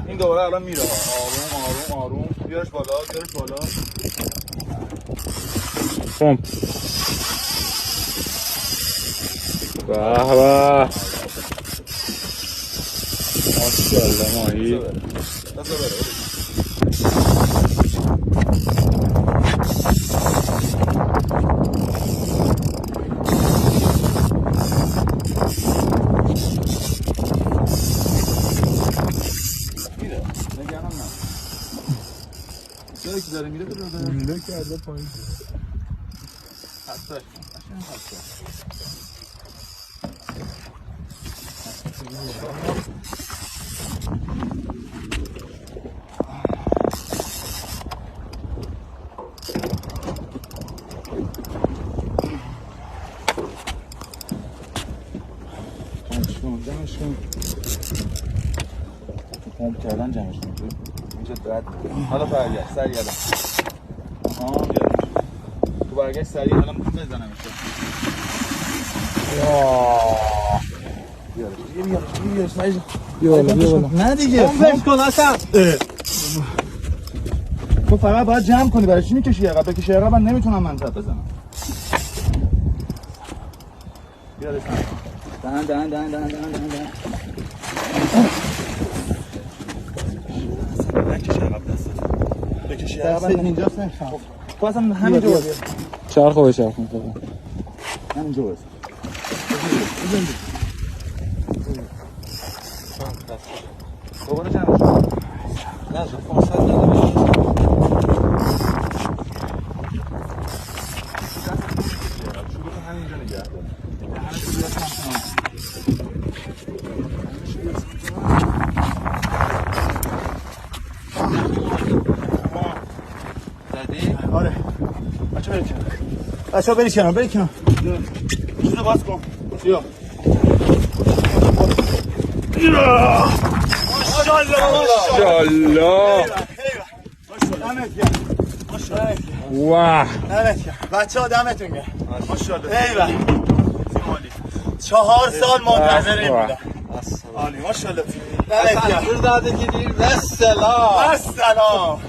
این دوباره الان میره. آروم آروم آروم. بیارش بالا بیارش بالا. پمپ. به به. ماشاءالله ماهی. بذار بره. میره. نگران نباش. جایی که داره میره بره. میله کرده پایین. حساش کن. حساس. جمعش کن پمپ کردن جمعش کن اینجا درد حالا برگشت سریع الان تو برگشت سریع الان بزنم بیارش نه دیگه پمپش کن اصلا. تو فقط باید جمع کنی. برای چی میکشی عقب؟ بکشی عقب من نمیتونم منطقه بزنم. بیارش دهن بکشی عقب اینجاست. خب تو اصلا همینجا باید چرخو به چرخ همینجا باید دوباره جمعش کن. نه فرصت نداره. شروع همینجا نگه دار. زدی؟ آره. بچه ها بری کنار. چیزو باز کن. بیا. ماشاءالله. واه. بچه ها دمتون گرم. ایوه 4 سال منتظر این بودم. عالی ماشاءالله. دمت گرم. داده که دیر. و سلام.